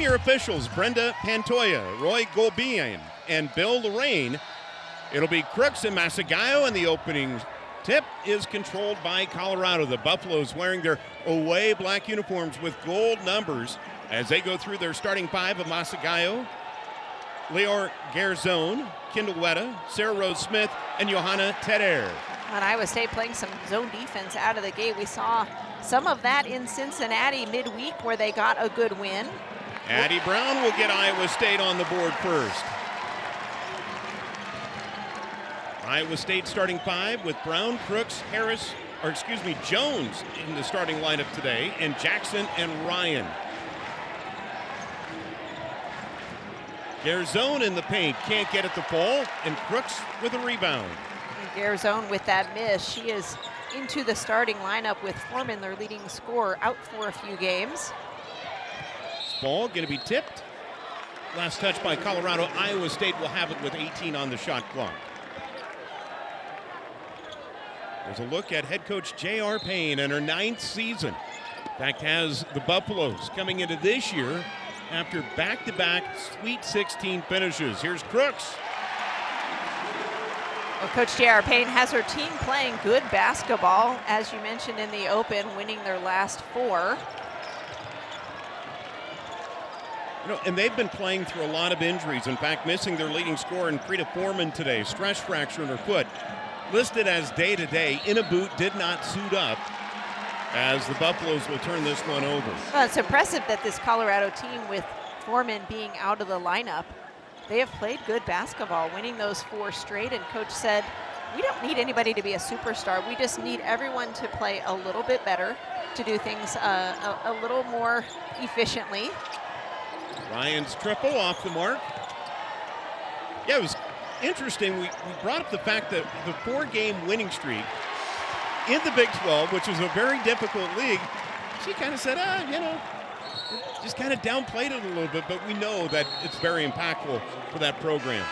your officials, Brenda Pantoya, Roy Golbian, and Bill Lorraine. It'll be Crooks and Massagallo, and the opening tip is controlled by Colorado. The Buffaloes wearing their away black uniforms with gold numbers as they go through their starting five of Massagallo, Leor Garzone, Kendall Wetta, Sarah Rose Smith, and Johanna Teder. On Iowa State playing some zone defense out of the gate. We saw some of that in Cincinnati midweek where they got a good win. Addie Brown will get Iowa State on the board first. Iowa State starting five with Brown, Crooks, Jones in the starting lineup today, and Jackson and Ryan. Garzone in the paint, can't get it to fall, and Crooks with a rebound. And Garzone with that miss. She is into the starting lineup with Foreman, their leading scorer, out for a few games. This ball going to be tipped. Last touch by Colorado. Iowa State will have it with 18 on the shot clock. There's a look at head coach J.R. Payne in her 9th season. In fact, has the Buffaloes coming into this year after back-to-back Sweet 16 finishes. Here's Crooks. Well, Coach J.R. Payne has her team playing good basketball, as you mentioned in the open, winning their last 4. And they've been playing through a lot of injuries. In fact, missing their leading scorer in Frida Foreman today, stress fracture in her foot. Listed as day-to-day, in a boot, did not suit up, as the Buffaloes will turn this one over. Well, it's impressive that this Colorado team, with Foreman being out of the lineup, they have played good basketball, winning those 4 straight, and Coach said, we don't need anybody to be a superstar. We just need everyone to play a little bit better, to do things a little more efficiently. Ryan's triple off the mark. Yeah, it was interesting. We brought up the fact that the 4-game winning streak in the Big 12, which is a very difficult league, she kind of said, just kind of downplayed it a little bit, but we know that it's very impactful for that program.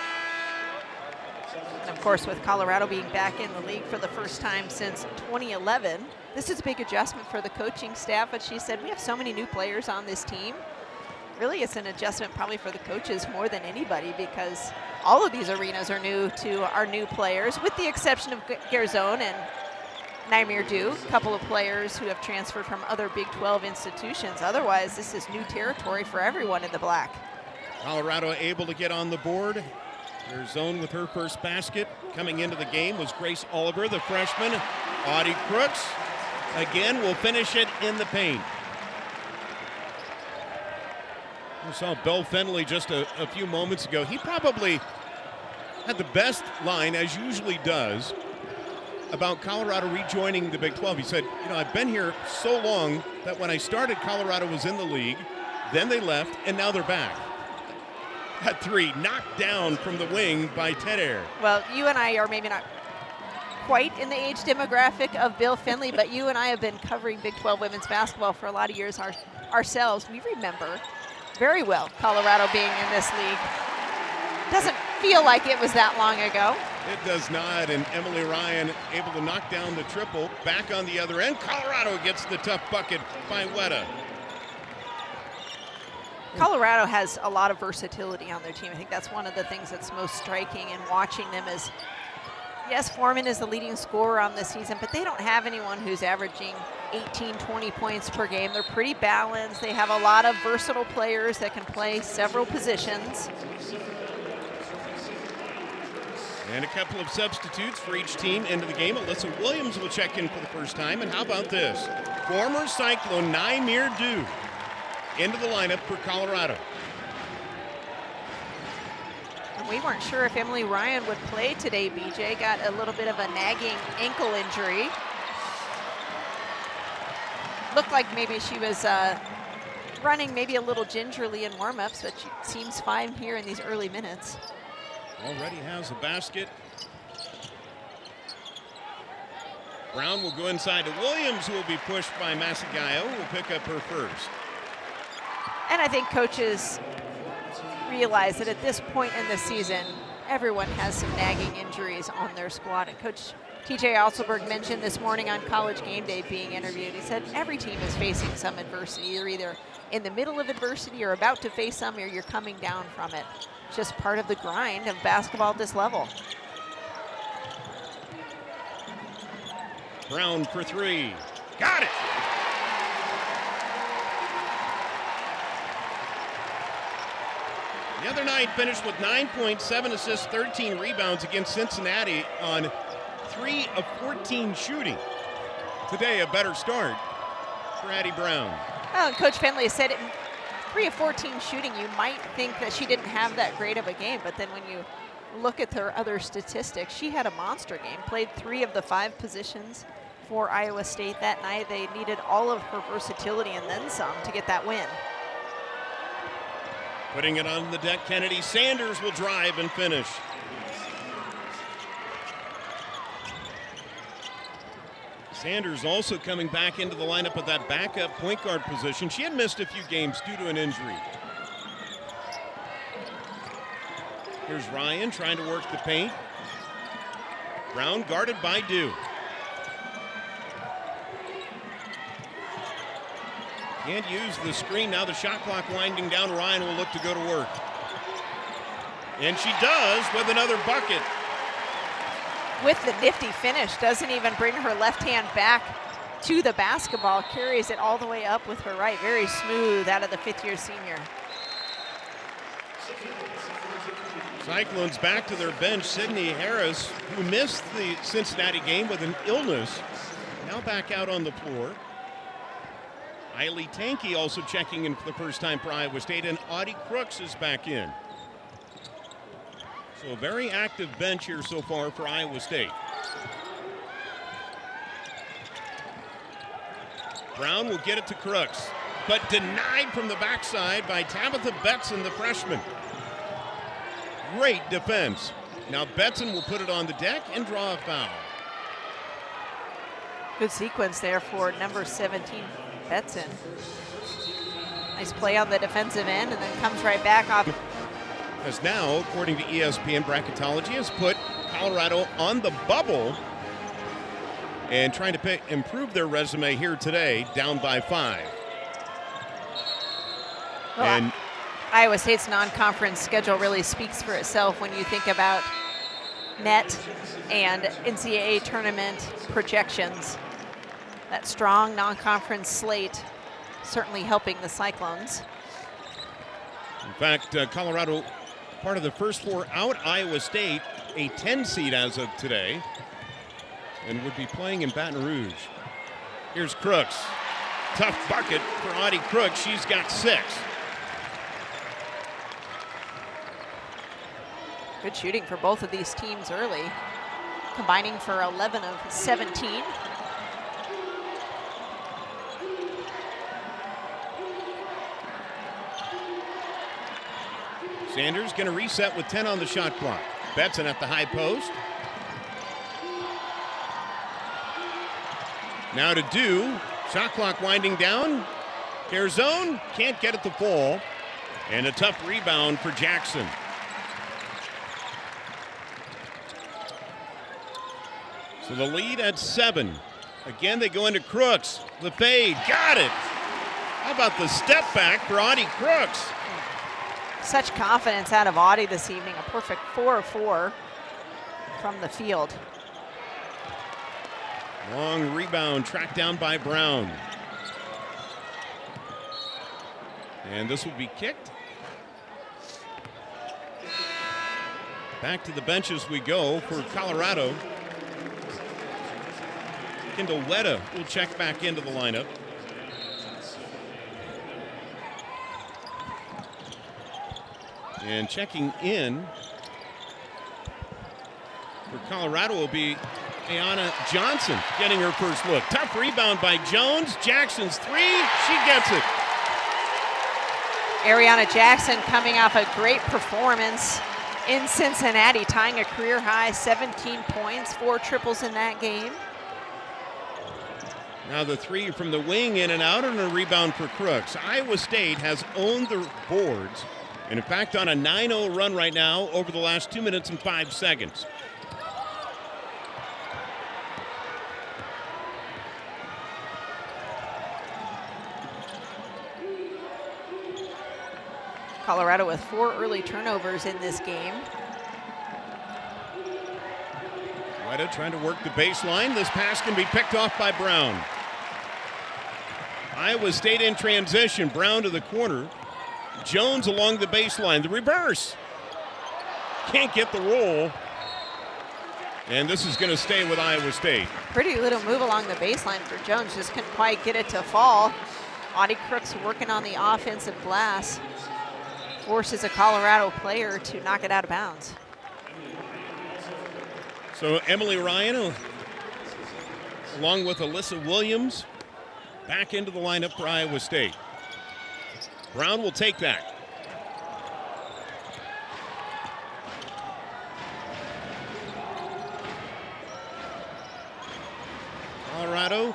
And of course, with Colorado being back in the league for the first time since 2011, this is a big adjustment for the coaching staff, but she said, we have so many new players on this team. Really, it's an adjustment probably for the coaches more than anybody, because all of these arenas are new to our new players, with the exception of Garzone and Naimir Du, a couple of players who have transferred from other Big 12 institutions. Otherwise, this is new territory for everyone in the black. Colorado able to get on the board. Garzone with her first basket. Coming into the game was Grace Oliver, the freshman. Audie Crooks, again, will finish it in the paint. We saw Bill Fenley just a few moments ago. He probably had the best line, as usually does, about Colorado rejoining the Big 12. He said, I've been here so long that when I started, Colorado was in the league, then they left, and now they're back. That 3 knocked down from the wing by Teder. Well, you and I are maybe not quite in the age demographic of Bill Fenley, but you and I have been covering Big 12 women's basketball for a lot of years ourselves. We remember very well Colorado being in this league. Doesn't feel like it was that long ago. It does not, and Emily Ryan able to knock down the triple. Back on the other end, Colorado gets the tough bucket by Wetta. Colorado has a lot of versatility on their team. I think that's one of the things that's most striking in watching them is, yes, Foreman is the leading scorer on this season, but they don't have anyone who's averaging 18, 20 points per game. They're pretty balanced. They have a lot of versatile players that can play several positions. And a couple of substitutes for each team into the game. Alyssa Williams will check in for the first time. And how about this? Former Cyclone Naimir Du into the lineup for Colorado. And we weren't sure if Emily Ryan would play today, BJ. Got a little bit of a nagging ankle injury. Looked like maybe she was running maybe a little gingerly in warm-ups, but she seems fine here in these early minutes. Already has a basket. Brown will go inside to Williams, who will be pushed by Massagallo, who will pick up her first. And I think coaches realize that at this point in the season, everyone has some nagging injuries on their squad. And Coach TJ Alselberg mentioned this morning on College Game Day being interviewed. He said every team is facing some adversity. You're either in the middle of adversity, you're about to face some, or you're coming down from it. Just part of the grind of basketball at this level. Brown for three. Got it! The other night finished with 9 points, 7 assists, 13 rebounds against Cincinnati on 3 of 14 shooting. Today, a better start for Addie Brown. Well, and Coach Finley said in 3 of 14 shooting, you might think that she didn't have that great of a game, but then when you look at her other statistics, she had a monster game, played 3 of the 5 positions for Iowa State that night. They needed all of her versatility and then some to get that win. Putting it on the deck, Kennedy Sanders will drive and finish. Sanders also coming back into the lineup of that backup point guard position. She had missed a few games due to an injury. Here's Ryan trying to work the paint. Brown guarded by Dew. Can't use the screen. Now the shot clock winding down. Ryan will look to go to work. And she does with another bucket. With the nifty finish, doesn't even bring her left hand back to the basketball, carries it all the way up with her right. Very smooth out of the 5th-year senior. Cyclones back to their bench. Sydney Harris, who missed the Cincinnati game with an illness, now back out on the floor. Eiley Tanke also checking in for the first time for Iowa State, and Audie Crooks is back in. So a very active bench here so far for Iowa State. Brown will get it to Crooks, but denied from the backside by Tabitha Betson, the freshman. Great defense. Now Betson will put it on the deck and draw a foul. Good sequence there for number 17, Betson. Nice play on the defensive end and then comes right back off. As now, according to ESPN Bracketology, has put Colorado on the bubble and trying to improve their resume here today, down by 5. Well, and Iowa State's non-conference schedule really speaks for itself when you think about net and NCAA tournament projections. That strong non-conference slate certainly helping the Cyclones. in fact, Colorado, part of the first 4 out. Iowa State, a 10 seed as of today, and would be playing in Baton Rouge. Here's Crooks. Tough bucket for Audie Crooks. She's got 6. Good shooting for both of these teams early, combining for 11 of 17. Sanders going to reset with 10 on the shot clock. Betson at the high post. Now to Dew. Shot clock winding down. Care zone. Can't get it to fall. And a tough rebound for Jackson. So the lead at 7. Again, they go into Crooks. The fade. Got it. How about the step back for Audie Crooks? Such confidence out of Audie this evening. A perfect 4 of 4 from the field. Long rebound tracked down by Brown. And this will be kicked. Back to the benches we go for Colorado. Kendall Wetta will check back into the lineup. And checking in for Colorado will be Ayana Johnson, getting her first look. Tough rebound by Jones. Jackson's 3. She gets it. Ariana Jackson coming off a great performance in Cincinnati, tying a career high 17 points, 4 triples in that game. Now the 3 from the wing, in and out, and a rebound for Crooks. Iowa State has owned the boards, and in fact on a 9-0 run right now over the last 2 minutes and 5 seconds. Colorado with 4 early turnovers in this game. Weta trying to work the baseline. This pass can be picked off by Brown. Iowa State in transition. Brown to the corner. Jones along the baseline. The reverse. Can't get the roll. And this is going to stay with Iowa State. Pretty little move along the baseline for Jones. Just couldn't quite get it to fall. Audie Crooks working on the offensive glass. Forces a Colorado player to knock it out of bounds. So Emily Ryan, along with Alyssa Williams, back into the lineup for Iowa State. Brown will take that. Colorado,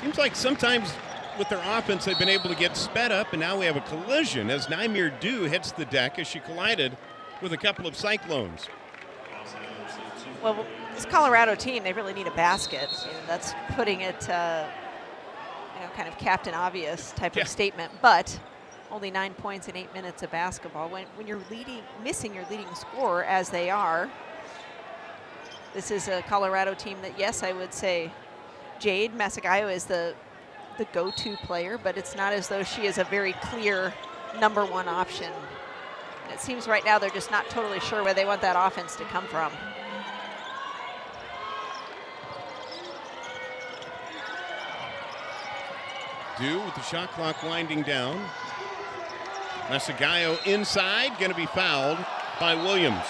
seems like sometimes with their offense they've been able to get sped up, and now we have a collision as Naimir Dew hits the deck as she collided with a couple of Cyclones. Well, this Colorado team, they really need a basket. That's putting it, kind of Captain Obvious type of statement. But only 9 points in 8 minutes of basketball. When you're missing your leading scorer, as they are, this is a Colorado team that, yes, I would say Jade Masagayo is the go-to player, but it's not as though she is a very clear number 1 option. And it seems right now they're just not totally sure where they want that offense to come from. Dew with the shot clock winding down. Masagayo inside, going to be fouled by Williams.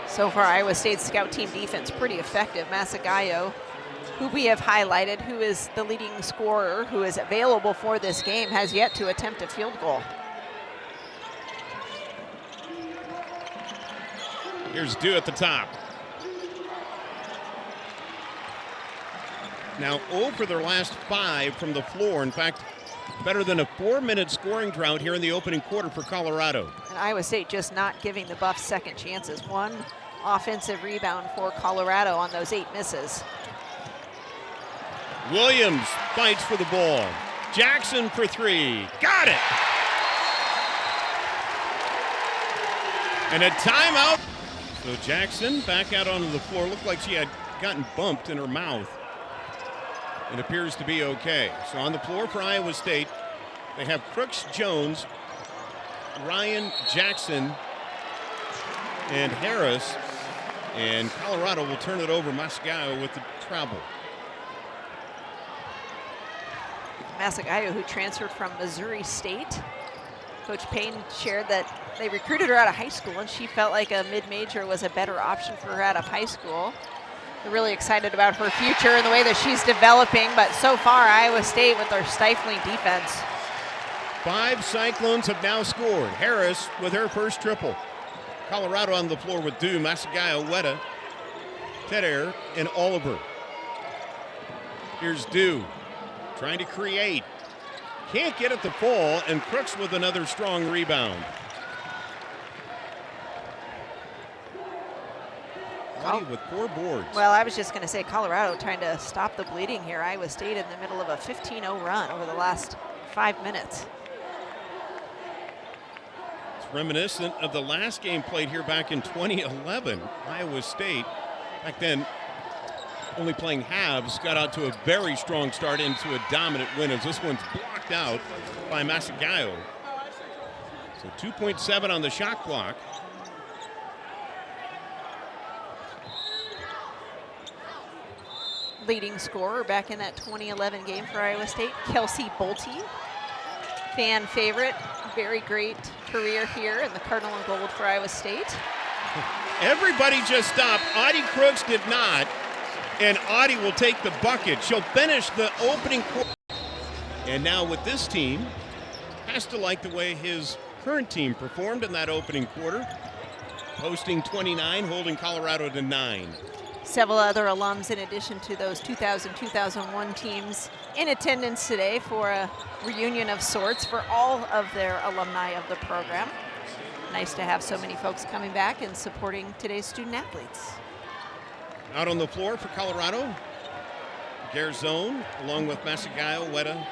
So far, Iowa State's scout team defense pretty effective. Masagayo, who we have highlighted, who is the leading scorer, who is available for this game, has yet to attempt a field goal. Here's Dew at the top. Now 0 for their last 5 from the floor. In fact, better than a 4-minute scoring drought here in the opening quarter for Colorado. And Iowa State just not giving the Buffs second chances. 1 offensive rebound for Colorado on those 8 misses. Williams fights for the ball. Jackson for 3. Got it! And a timeout. So Jackson back out onto the floor. Looked like she had gotten bumped in her mouth. It appears to be okay. So on the floor for Iowa State, they have Crooks, Jones, Ryan, Jackson, and Harris. And Colorado will turn it over. Masagayo with the travel. Masagayo, who transferred from Missouri State. Coach Payne shared that they recruited her out of high school, and she felt like a mid-major was a better option for her out of high school. They're really excited about her future and the way that she's developing, but so far, Iowa State with their stifling defense. 5 Cyclones have now scored. Harris with her first triple. Colorado on the floor with Dew, Masagayo, Weta, Tedder, and Oliver. Here's Dew trying to create. Can't get it to fall, and Crooks with another strong rebound. Audie with 4 boards. Well, I was just going to say Colorado trying to stop the bleeding here. Iowa State in the middle of a 15-0 run over the last 5 minutes. It's reminiscent of the last game played here back in 2011. Iowa State, back then only playing halves, got out to a very strong start into a dominant win as this one's blocked out by Masagayo. So 2.7 on the shot clock. Leading scorer back in that 2011 game for Iowa State, Kelsey Bolte. Fan favorite, very great career here in the Cardinal and Gold for Iowa State. Everybody just stopped. Audie Crooks did not, and Audie will take the bucket. She'll finish the opening quarter. And now with this team, has to like the way his current team performed in that opening quarter, posting 29, holding Colorado to 9. Several other alums in addition to those 2000-2001 teams in attendance today for a reunion of sorts for all of their alumni of the program. Nice to have so many folks coming back and supporting today's student athletes. Out on the floor for Colorado, Garzone, along with Masagayo, Weta,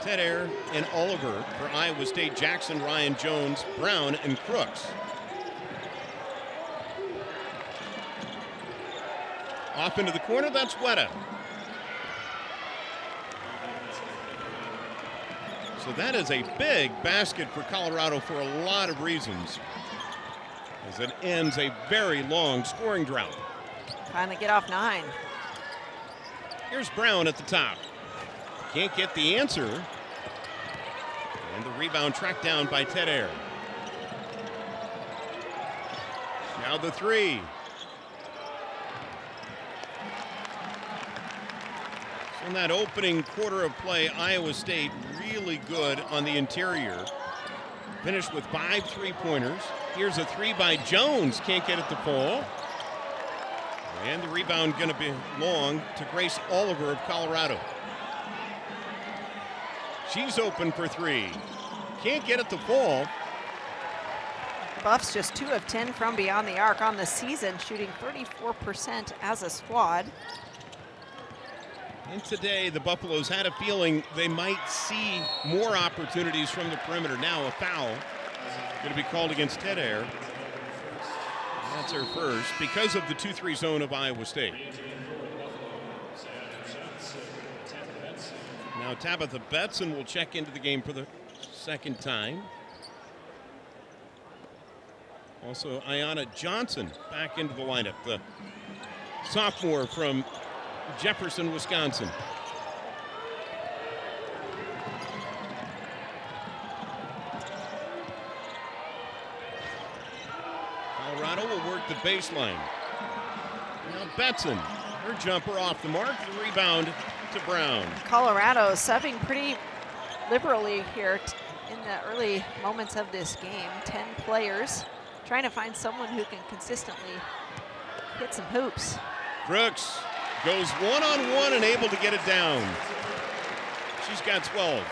Tedder and Oliver. For Iowa State, Jackson, Ryan, Jones, Brown, and Crooks. Off into the corner, that's Weta. So that is a big basket for Colorado for a lot of reasons, as it ends a very long scoring drought. Trying to get off 9. Here's Brown at the top. Can't get the answer. And the rebound tracked down by Tedder. Now the 3. In that opening quarter of play, Iowa State really good on the interior. Finished with 5 3-pointers. Here's a 3 by Jones. Can't get it to fall. And the rebound going to be long to Grace Oliver of Colorado. She's open for 3. Can't get it to fall. Buffs just 2 of 10 from beyond the arc on the season, shooting 34% as a squad. And today, the Buffaloes had a feeling they might see more opportunities from the perimeter. Now a foul going to be called against Tedder. That's her first because of the 2-3 zone of Iowa State. Now Tabitha Betson will check into the game for the second time. Also, Ayanna Johnson back into the lineup, the sophomore from Jefferson, Wisconsin. Colorado will work the baseline. Now Betson, her jumper off the mark, the rebound to Brown. Colorado subbing pretty liberally here in the early moments of this game. 10 players trying to find someone who can consistently hit some hoops. Crooks goes one-on-one and able to get it down. She's got 12.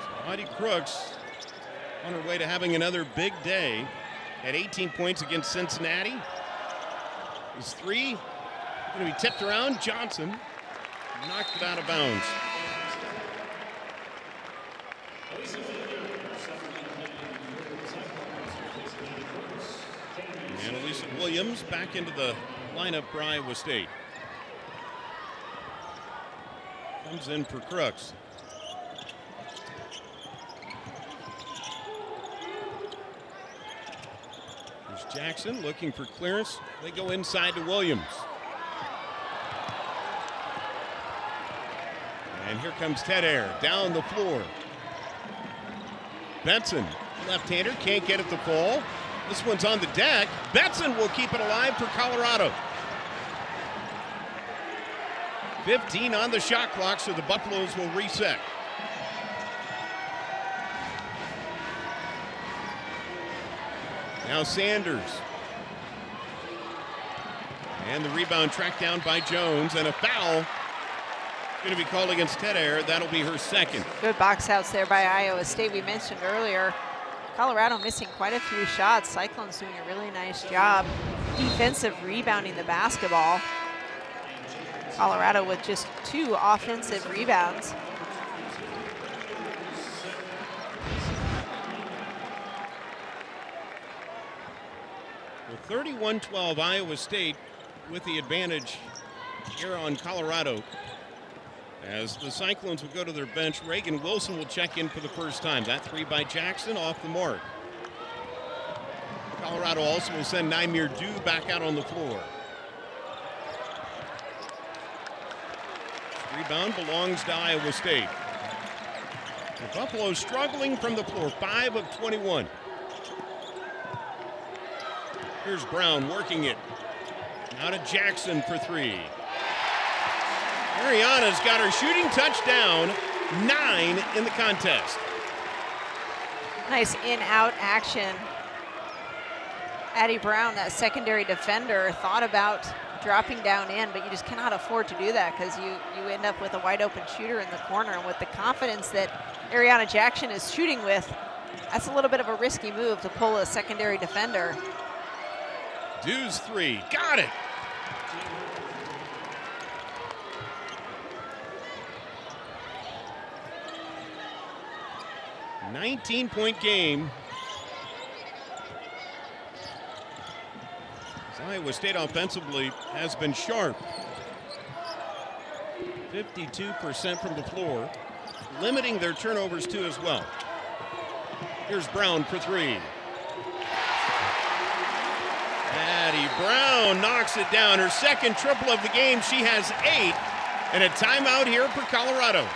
So Heidi Crooks on her way to having another big day. At 18 points against Cincinnati. His 3 going to be tipped around. Johnson knocked it out of bounds. And Elisa Williams back into the lineup for Iowa State. Comes in for Crooks. There's Jackson looking for clearance. They go inside to Williams. And here comes Tedder down the floor. Benson, left-hander, can't get it to fall. This one's on the deck. Betson will keep it alive for Colorado. 15 on the shot clock, so the Buffaloes will reset. Now Sanders. And the rebound tracked down by Jones, and a foul going to be called against Tedder. That'll be her second. Good box outs there by Iowa State. We mentioned earlier, Colorado missing quite a few shots. Cyclones doing a really nice job defensive rebounding the basketball. Colorado with just 2 offensive rebounds. With 31-12, Iowa State with the advantage here on Colorado. As the Cyclones will go to their bench, Reagan Wilson will check in for the first time. That 3 by Jackson off the mark. Colorado also will send Naimir Dew back out on the floor. Rebound belongs to Iowa State. The Buffalo struggling from the floor, 5 of 21. Here's Brown working it. Now to Jackson for 3. Ariana's got her shooting touchdown, 9 in the contest. Nice in-out action. Addie Brown, that secondary defender, thought about dropping down in, but you just cannot afford to do that because you end up with a wide open shooter in the corner. And with the confidence that Ariana Jackson is shooting with, that's a little bit of a risky move to pull a secondary defender. Dew's 3, got it. 19-point game. Iowa State offensively has been sharp. 52% from the floor, limiting their turnovers too as well. Here's Brown for three. Addie Brown knocks it down. Her second triple of the game. She has 8. And a timeout here for Colorado.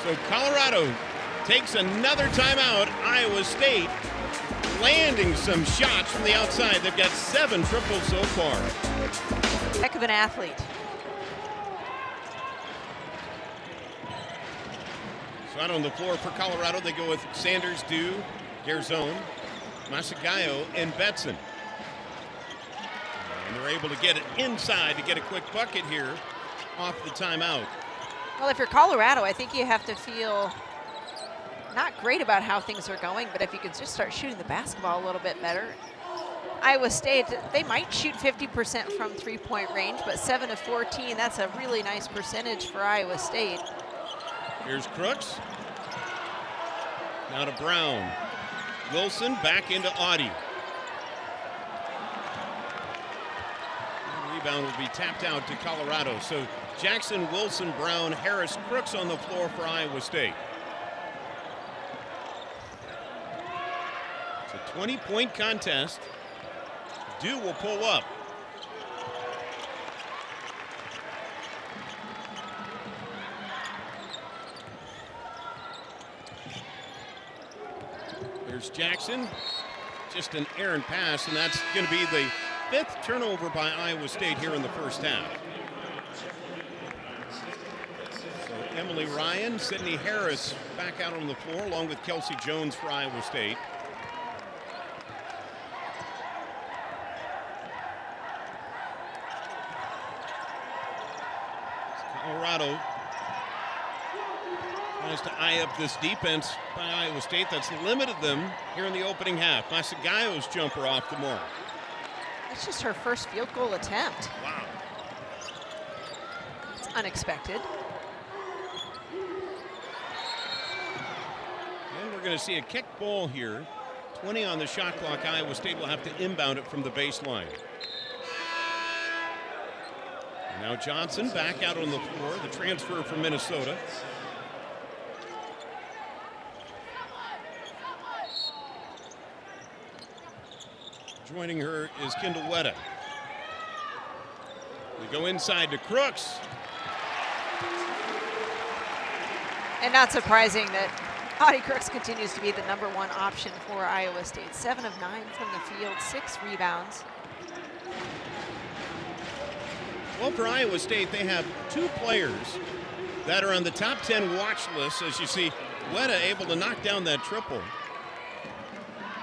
So Colorado takes another timeout. Iowa State landing some shots from the outside. They've got 7 triples so far. Heck of an athlete. So out on the floor for Colorado, they go with Sanders, Dew, Garzone, Masagayo, and Betson. And they're able to get it inside to get a quick bucket here off the timeout. Well, if you're Colorado, I think you have to feel not great about how things are going, but if you can just start shooting the basketball a little bit better. Iowa State, they might shoot 50% from three-point range, but 7 of 14, that's a really nice percentage for Iowa State. Here's Crooks. Now to Brown. Wilson back into Audie. The rebound will be tapped out to Colorado. So Jackson, Wilson, Brown, Harris, Crooks on the floor for Iowa State. It's a 20-point contest. Dew will pull up. There's Jackson. Just an errant pass, and that's going to be the 5th turnover by Iowa State here in the first half. So Emily Ryan, Sydney Harris back out on the floor, along with Kelsey Jones for Iowa State. Colorado tries to eye up this defense by Iowa State that's limited them here in the opening half. Masagayo's jumper off the mark. It's just her first field goal attempt. Wow. It's unexpected. And we're going to see a kick ball here. 20 on the shot clock. Iowa State will have to inbound it from the baseline. And now Johnson back out on the floor, the transfer from Minnesota. Joining her is Kendall Wetta. We go inside to Crooks. And not surprising that Audie Crooks continues to be the #1 option for Iowa State. 7 of 9 from the field, 6 rebounds. Well, for Iowa State, they have 2 players that are on the top 10 watch list. As you see, Wetta able to knock down that triple.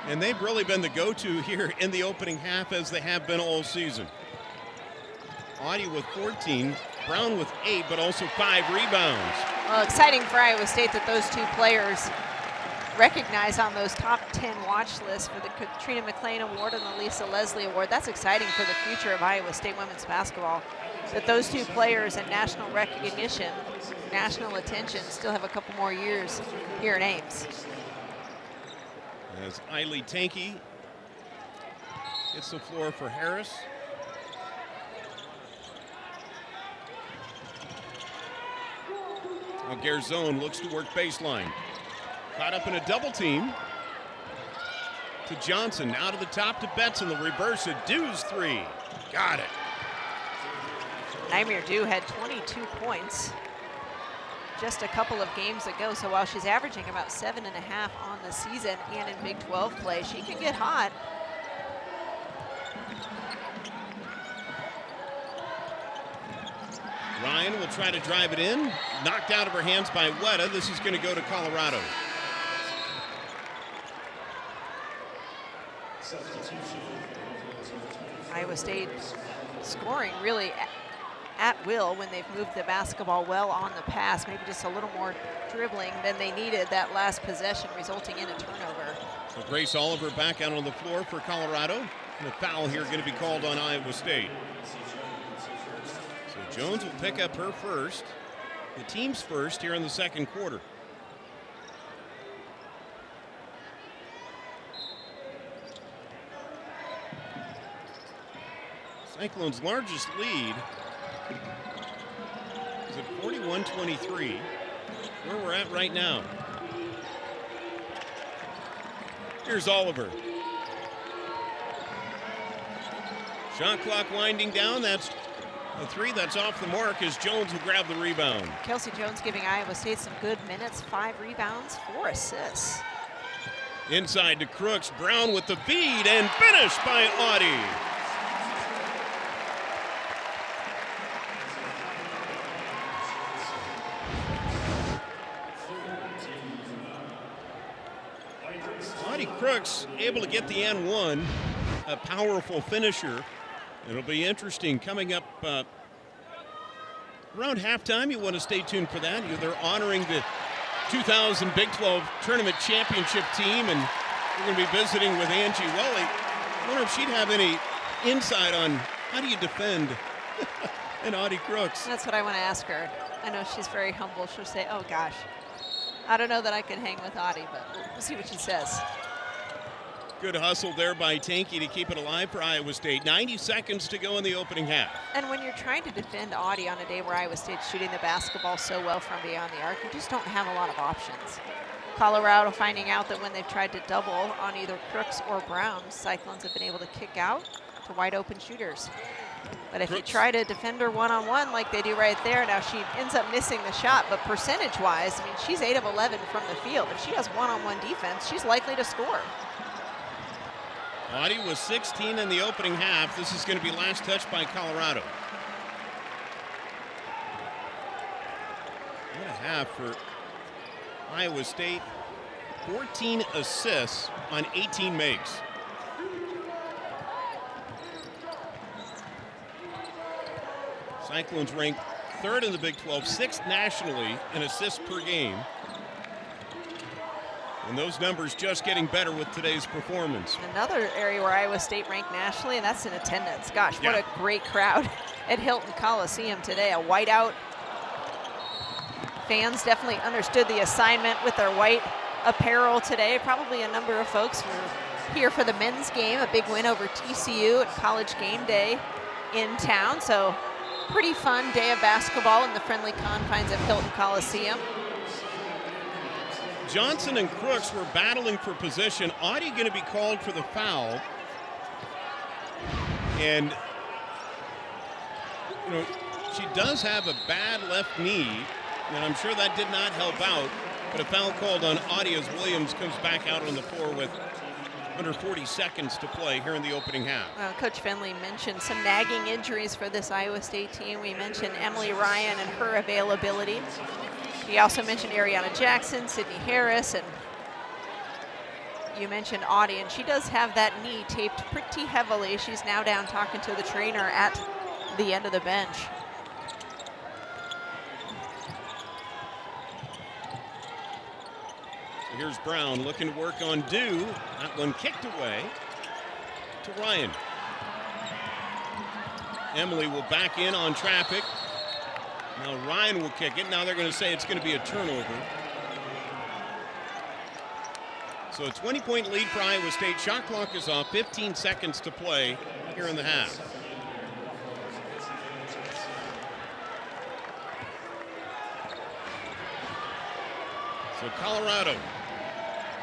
And they've really been the go-to here in the opening half, as they have been all season. Audie with 14, Brown with 8, but also 5 rebounds. Well, exciting for Iowa State that those 2 players recognized on those top 10 watch lists for the Katrina McLean Award and the Lisa Leslie Award. That's exciting for the future of Iowa State women's basketball, that those 2 players and national recognition, national attention, still have a couple more years here in Ames. As Eiley Tankey hits the floor for Harris. Now Garzone looks to work baseline. Caught up in a double team to Johnson. Now to the top to Betson. The reverse of Dew's 3. Got it. Naimir Dew had 22 points just a couple of games ago. So while she's averaging about 7.5 on the season and in Big 12 play, she can get hot. Ryan will try to drive it in. Knocked out of her hands by Wetta. This is going to go to Colorado. Iowa State scoring really at will when they've moved the basketball well on the pass. Maybe just a little more dribbling than they needed that last possession, resulting in a turnover. So Grace Oliver back out on the floor for Colorado. And a foul here going to be called on Iowa State. So Jones will pick up her first. the team's first here in the second quarter. Cyclones' largest lead is at 41-23. Where we're at right now. Here's Oliver. Shot clock winding down. That's a three that's off the mark as Jones will grab the rebound. Kelsey Jones giving Iowa State some good minutes. 5 rebounds, 4 assists. Inside to Crooks. Brown with the feed and finished by Audie. Audie Crooks able to get the N1, a powerful finisher. It'll be interesting coming up around halftime. You want to stay tuned for that. They're honoring the 2000 Big 12 Tournament Championship team, and we're going to be visiting with Angie Welly. I wonder if she'd have any insight on how do you defend an Audie Crooks. That's what I want to ask her. I know she's very humble. She'll say, oh gosh, I don't know that I could hang with Audie, but we'll see what she says. Good hustle there by Tanky to keep it alive for Iowa State. 90 seconds to go in the opening half. And when you're trying to defend Audie on a day where Iowa State's shooting the basketball so well from beyond the arc, you just don't have a lot of options. Colorado finding out that when they've tried to double on either Crooks or Brown, Cyclones have been able to kick out to wide open shooters. But if Crooks. you try to defend her one-on-one like they do right there, now she ends up missing the shot, but percentage-wise, I mean, she's 8 of 11 from the field. If she has one-on-one defense, she's likely to score. Audie was 16 in the opening half. This is going to be last touch by Colorado. What a half for Iowa State. 14 assists on 18 makes. Cyclones ranked 3rd in the Big 12, 6th nationally in assists per game. And those numbers just getting better with today's performance. Another area where Iowa State ranked nationally, and that's in attendance. Gosh, what a great crowd at Hilton Coliseum today. A whiteout. Fans definitely understood the assignment with their white apparel today. Probably a number of folks were here for the men's game, a big win over TCU at College Game Day in town. So pretty fun day of basketball in the friendly confines of Hilton Coliseum. Johnson and Crooks were battling for position. Audie going to be called for the foul. And, you know, she does have a bad left knee, and I'm sure that did not help out. But a foul called on Audie as Williams comes back out on the floor with under 40 seconds to play here in the opening half. Coach Finley mentioned some nagging injuries for this Iowa State team. We mentioned Emily Ryan and her availability. He also mentioned Ariana Jackson, Sydney Harris, and you mentioned Audie, and she does have that knee taped pretty heavily. She's now down talking to the trainer at the end of the bench. So here's Brown looking to work on Dew. That one kicked away to Ryan. Emily will back in on traffic. Now Ryan will kick it. Now they're going to say it's going to be a turnover. So a 20-point lead for Iowa State. Shot clock is off. 15 seconds to play here in the half. So Colorado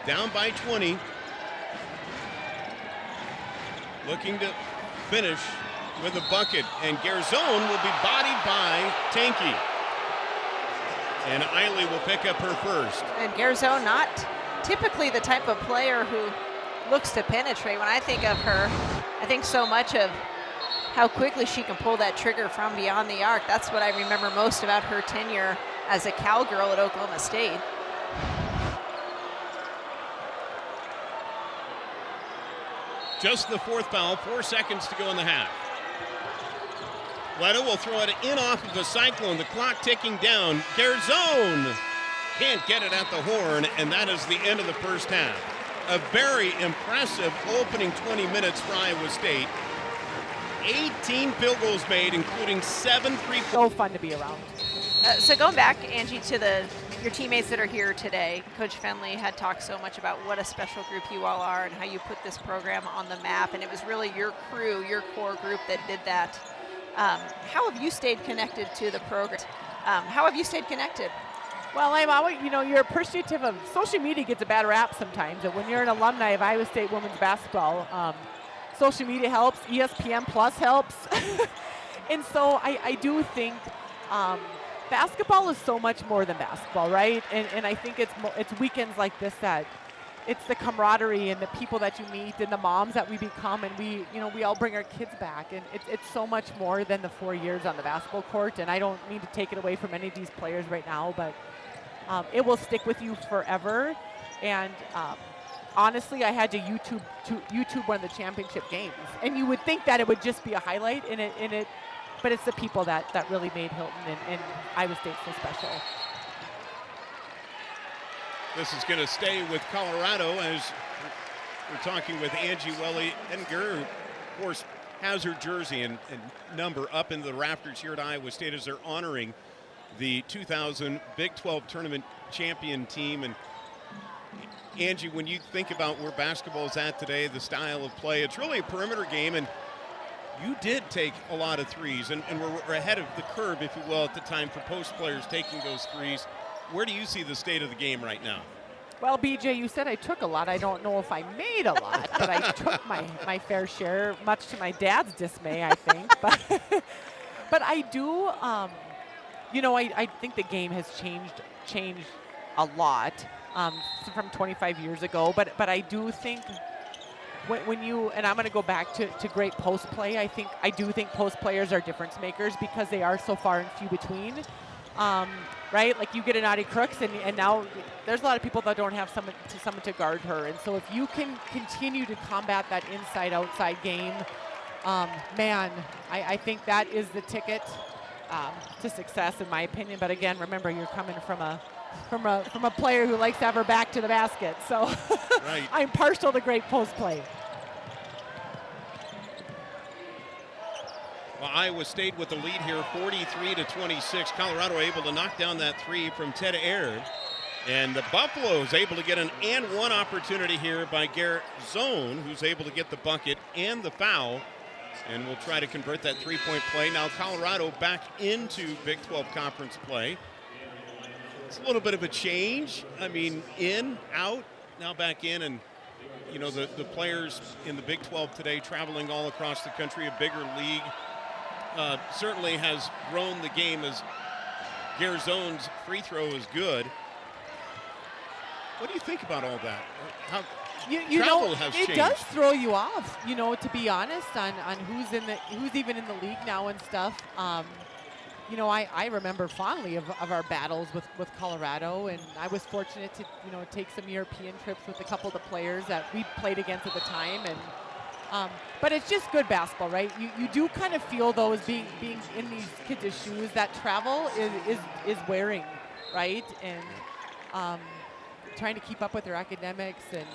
down by 20. Looking to finish with a bucket, and Garzone will be bodied by Tanky. And Eiley will pick up her first. And Garzone, not typically the type of player who looks to penetrate. When I think of her, I think so much of how quickly she can pull that trigger from beyond the arc. That's what I remember most about her tenure as a cowgirl at Oklahoma State. Just the 4th foul, 4 seconds to go in the half. Leto will throw it in off of the Cyclone. The clock ticking down. Garzone can't get it at the horn, and that is the end of the first half. A very impressive opening 20 minutes for Iowa State. 18 field goals made, including 7 3-point. So fun to be around. So going back, Angie, to your teammates that are here today, Coach Fenley had talked so much about what a special group you all are and how you put this program on the map, and it was really your crew, your core group that did that. How have you stayed connected to the program? How have you stayed connected? Well, I'm always, you're appreciative of social media gets a bad rap sometimes. And when you're an alumni of Iowa State women's basketball, social media helps, ESPN Plus helps. And so I do think basketball is so much more than basketball, right? And I think it's weekends like this that it's the camaraderie and the people that you meet and the moms that we become, and we all bring our kids back, and it's so much more than the 4 years on the basketball court. And I don't mean to take it away from any of these players right now, but it will stick with you forever. And honestly, I had to YouTube one of the championship games, and you would think that it would just be a highlight, but it's the people that really made Hilton and Iowa State so special. This is going to stay with Colorado as we're talking with Angie Welly-Edgar, who, of course, has her jersey and number up into the rafters here at Iowa State as they're honoring the 2000 Big 12 tournament champion team. And Angie, when you think about where basketball is at today, the style of play, it's really a perimeter game, and you did take a lot of threes, and we're ahead of the curve, if you will, at the time for post players taking those threes. Where do you see the state of the game right now? Well, BJ, you said I took a lot. I don't know if I made a lot, but I took my fair share, much to my dad's dismay, I think. But I do, I think the game has changed a lot from 25 years ago. But I do think when you, and I'm going to go back to great post play, I do think post players are difference makers because they are so far and few between. Right? Like you get an Audie Crooks, and now there's a lot of people that don't have someone to guard her. And so if you can continue to combat that inside-outside game, man, I think that is the ticket to success, in my opinion. But again, remember, you're coming from a player who likes to have her back to the basket. So right. I'm partial to great post play. Well, Iowa State with the lead here, 43-26. Colorado able to knock down that three from Ted Ayre. And the Buffaloes able to get an and one opportunity here by Garrett Zone, who's able to get the bucket and the foul. And we'll try to convert that three-point play. Now Colorado back into Big 12 conference play. It's a little bit of a change. I mean, in, out, now back in. And, the players in the Big 12 today traveling all across the country, a bigger league. Certainly has grown the game as Garzone's free throw is good. What do you think about all that? How travel has changed. It does throw you off, to be honest, on who's even in the league now and stuff. I remember fondly of our battles with Colorado, and I was fortunate to take some European trips with a couple of the players that we played against at the time, and but it's just good basketball, right? You do kind of feel, though, as being in these kids' shoes, that travel is wearing, right? And trying to keep up with their academics and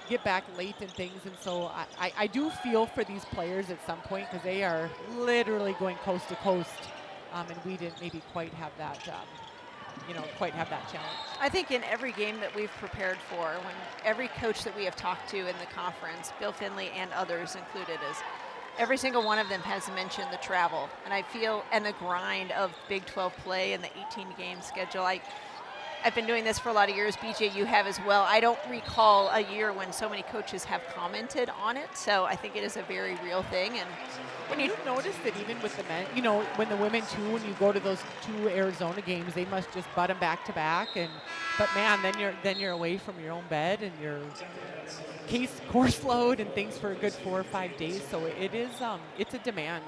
get back late and things. And so I do feel for these players at some point, because they are literally going coast to coast, and we didn't maybe quite have that challenge. I think in every game that we've prepared for, when every coach that we have talked to in the conference, Bill Fenley and others included, is every single one of them has mentioned the travel. And I feel, and the grind of Big 12 play and the 18-game schedule. I've been doing this for a lot of years. BJ, you have as well. I don't recall a year when so many coaches have commented on it. So I think it is a very real thing. And when you notice that even with the men, when the women too, when you go to those two Arizona games, they must just butt them back to back. But man, then you're away from your own bed and your course load and things for a good 4 or 5 days. So it's a demand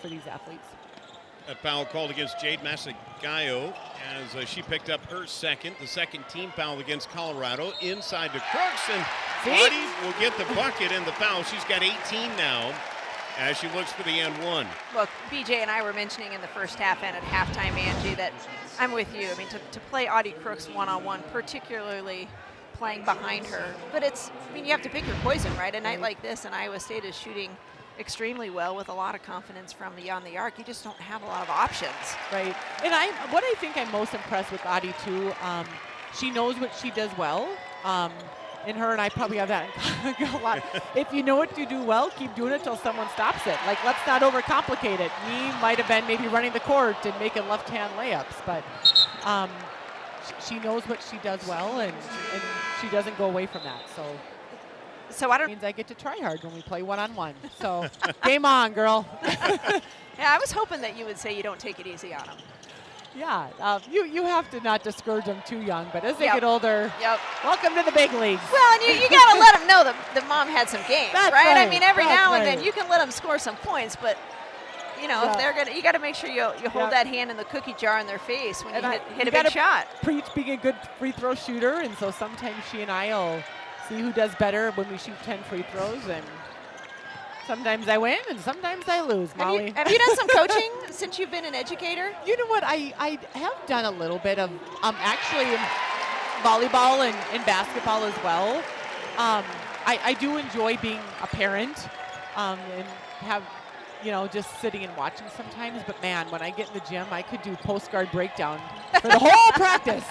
for these athletes. A foul called against Jade Masagallo as she picked up her the second team foul against Colorado. Inside to Crooks, and Audie will get the bucket and the foul. She's got 18 now as she looks for the and one. Look, BJ and I were mentioning in the first half and at halftime, Angie, that I'm with you. I mean, to play Audie Crooks one-on-one, particularly playing behind her. But you have to pick your poison, right? A night like this, and Iowa State is shooting extremely well with a lot of confidence from beyond the arc. You just don't have a lot of options. Right. And what I think I'm most impressed with Adi too, she knows what she does well. And her and I probably have that a lot. If you know what you do well, keep doing it till someone stops it. Like, let's not overcomplicate it. Me might have been maybe running the court and making left-hand layups, but she knows what she does well, and she doesn't go away from that. So I don't. Means I get to try hard when we play one-on-one. So game on, girl. Yeah, I was hoping that you would say you don't take it easy on them. Yeah, you have to not discourage them too young, but as they get older, welcome to the big leagues. Well, and you got to let them know that mom had some games, That's right? I right. mean, every That's now and right. then you can let them score some points, but you know, if they're gonna, you got to make sure you hold that hand in the cookie jar in their face when you hit a big shot. Preach being a good free throw shooter, and so sometimes she and I will see who does better when we shoot 10 free throws, and sometimes I win and sometimes I lose, Molly. Have you done some coaching since you've been an educator? You know what? I have done a little bit of actually in volleyball and basketball as well. I do enjoy being a parent and have, just sitting and watching sometimes. But, man, when I get in the gym, I could do post guard breakdown for the whole practice.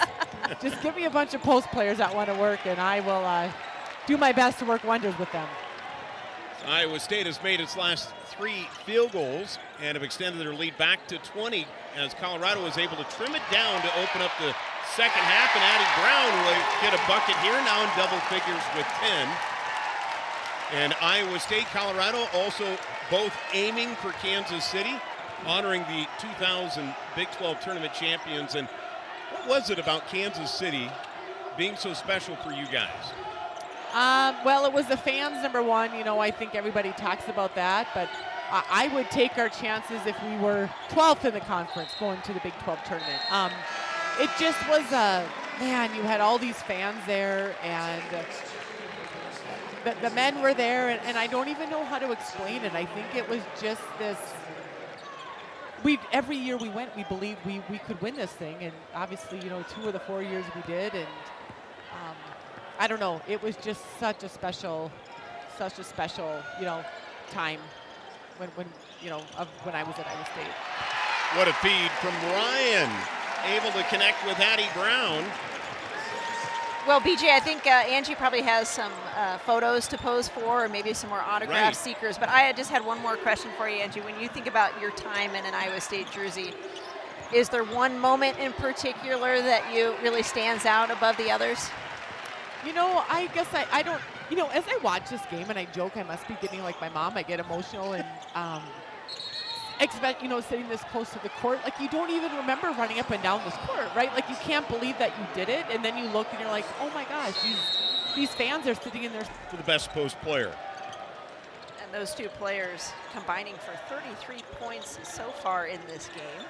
Just give me a bunch of post players that want to work, and I will do my best to work wonders with them. Iowa State has made its last 3 field goals and have extended their lead back to 20 as Colorado was able to trim it down to open up the second half, and Addie Brown will get a bucket here, now in double figures with 10. And Iowa State, Colorado also both aiming for Kansas City, honoring the 2000 Big 12 tournament champions. And what was it about Kansas City being so special for you guys? Well, it was the fans, number one. I think everybody talks about that, but I would take our chances if we were 12th in the conference going to the Big 12 tournament. It just was, man, you had all these fans there, and the men were there, and I don't even know how to explain it. I think it was just this. Every year we went, we believed we could win this thing, and obviously, 2 of the 4 years we did, and I don't know. It was just such a special, time when I was at Iowa State. What a feed from Ryan, able to connect with Addie Brown. Well, BJ, I think Angie probably has some photos to pose for, or maybe some more autograph seekers. But I just had one more question for you, Angie. When you think about your time in an Iowa State jersey, is there one moment in particular that you really stands out above the others? I guess I don't, as I watch this game and I joke I must be getting like my mom, I get emotional and expect, sitting this close to the court, like you don't even remember running up and down this court, right? Like you can't believe that you did it, and then you look and you're like, oh my gosh, these fans are sitting in there. For the best post player. And those 2 players combining for 33 points so far in this game.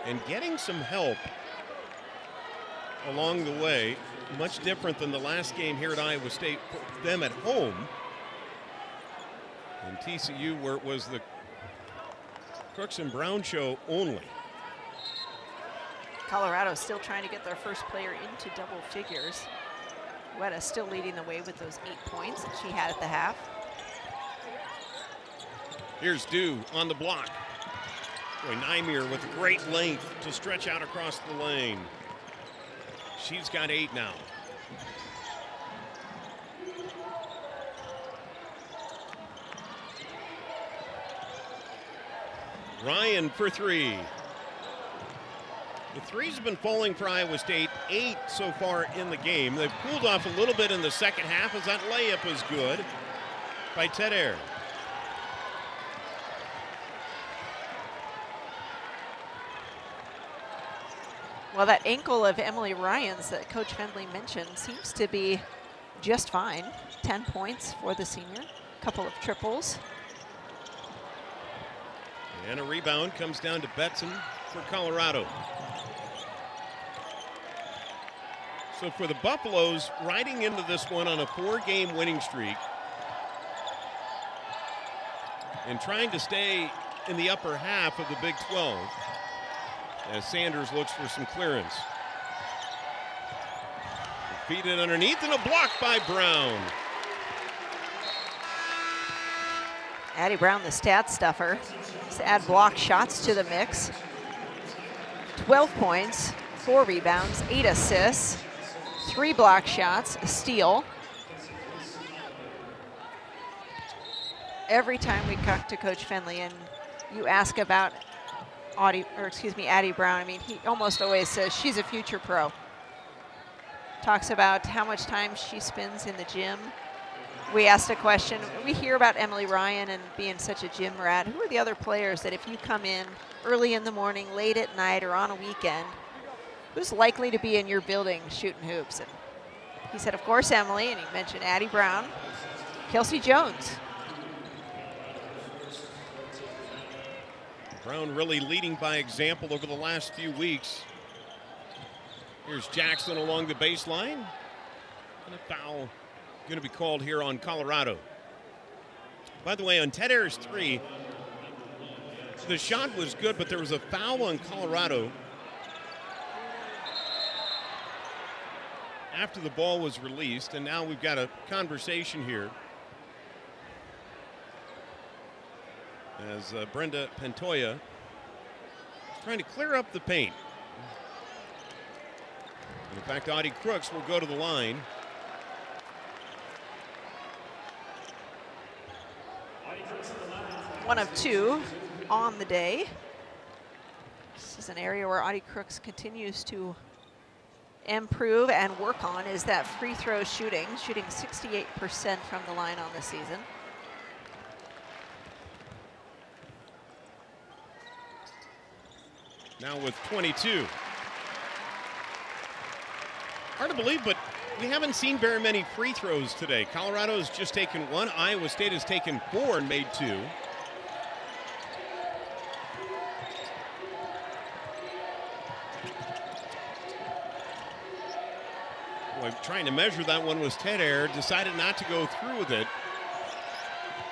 And getting some help along the way, much different than the last game here at Iowa State, for them at home. And TCU, where it was the Crooks and Brown show only. Colorado still trying to get their first player into double figures. Weta still leading the way with those 8 points that she had at the half. Here's Dew on the block. Boy, Nymir with great length to stretch out across the lane. She's got 8 now. Ryan for 3. The threes have been falling for Iowa State, 8 so far in the game. They've cooled off a little bit in the second half as that layup was good by Ted Ayer. Well, that ankle of Emily Ryan's that Coach Fendley mentioned seems to be just fine. 10 points for the senior, a couple of triples. And a rebound comes down to Betson for Colorado. So for the Buffaloes, riding into this one on a 4-game winning streak and trying to stay in the upper half of the Big 12 as Sanders looks for some clearance. Feed it underneath and a block by Brown. Addie Brown, the stat stuffer. Let's add block shots to the mix. 12 points, 4 rebounds, 8 assists, 3 block shots, a steal. Every time we talk to Coach Finley and you ask about Addie Brown, I mean, he almost always says she's a future pro. Talks about how much time she spends in the gym. We asked a question, we hear about Emily Ryan and being such a gym rat. Who are the other players that if you come in early in the morning, late at night, or on a weekend, who's likely to be in your building shooting hoops? And he said, of course, Emily, and he mentioned Addie Brown, Kelsey Jones. Brown really leading by example over the last few weeks. Here's Jackson along the baseline. And a foul going to be called here on Colorado. By the way, on Ted Ayers' 3, the shot was good, but there was a foul on Colorado after the ball was released, and now we've got a conversation here as Brenda Pantoja is trying to clear up the paint. And in fact, Audie Crooks will go to the line. One of 2 on the day. This is an area where Audie Crooks continues to improve and work on, is that free throw shooting 68% from the line on the season. Now with 22. Hard to believe, but we haven't seen very many free throws today. Colorado has just taken 1. Iowa State has taken 4 and made 2. Boy, trying to measure that one was Ted Ayers. Decided not to go through with it.